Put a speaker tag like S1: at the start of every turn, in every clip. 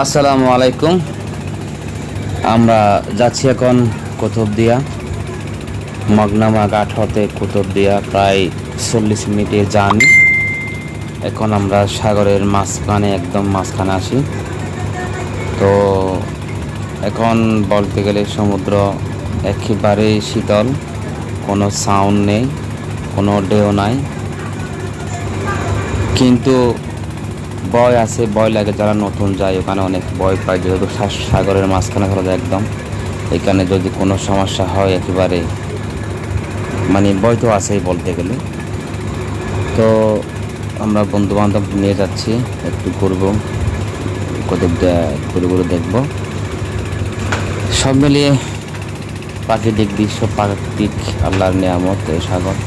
S1: আসসালামু আলাইকুম। আমরা যাচ্ছি এখন কুতুবদিয়া, মগনামা ঘাট হতে কুতুবদিয়া প্রায় 40 মিনিটে জার্নি। এখন আমরা সাগরের মাঝখানে, একদম মাঝখানে আছি। তো এখন বলতে গেলে সমুদ্র একেবারে শীতল, কোনো সাউন্ড নেই, কোনো ঢেউ নাই, কিন্তু ভয় আছে, ভয় লাগে। যারা নতুন যায় ওখানে অনেক ভয় পায়, যেহেতু সাগরের মাঝখানে ধরা যায় একদম। এখানে যদি কোনো সমস্যা হয় একেবারে মানে ভয় তো আছেই বলতে গেলে। তো আমরা বন্ধু বান্ধব নিয়ে যাচ্ছি, একটু ঘুরবো, ঘুরে ঘুরে দেখবো। সব মিলিয়ে প্রাকৃতিক দৃশ্য, প্রাকৃতিক আল্লাহর নিয়ামত। এই সাগর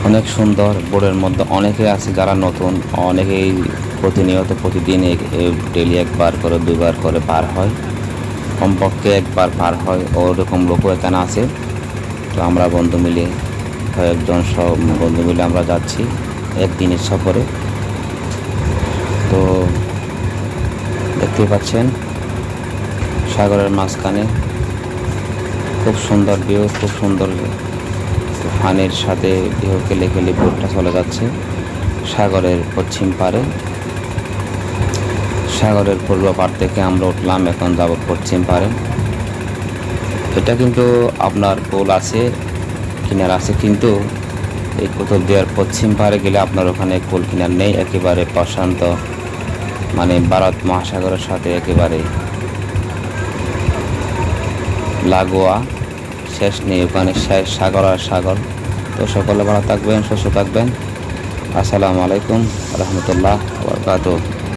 S1: অনেক সুন্দর। বোর্ডের মধ্যে অনেকে আছে যারা নতুন, অনেকেই প্রতিনিয়ত প্রতিদিন ডেলি একবার করে দুবার করে পার হয়, কমপক্ষে একবার পার হয়। ওরকম লোকও এখানে আছে। তো আমরা বন্ধু মিলে, কয়েকজন সব বন্ধু মিলে আমরা যাচ্ছি একদিনের সফরে। তো দেখতে পাচ্ছেন সাগরের মাঝখানে খুব সুন্দর ভিউ, খুব সুন্দর পানির সাথে ঢেউ খেলে খেলে বোটটা চলে যাচ্ছে সাগরের পশ্চিম পারে। সাগরের পূর্ব পার থেকে আমরা উঠলাম, এখন যাব পশ্চিম পারে। এটা কিন্তু আপনার পোল আছে, কিনার আছে, কিন্তু এই কুতুবদিয়ার পশ্চিম পারে গেলে আপনার ওখানে কুল কিনার নেই। একেবারে প্রশান্ত, মানে ভারত মহাসাগরের সাথে একেবারে লাগোয়া, শেষ নেই ওখানে, শেষ সাগর আর সাগর। তো সকলে ভালো থাকবেন, সুস্থ থাকবেন। আসসালামু আলাইকুম রহমতুল্লাহ বারাকাতুহু।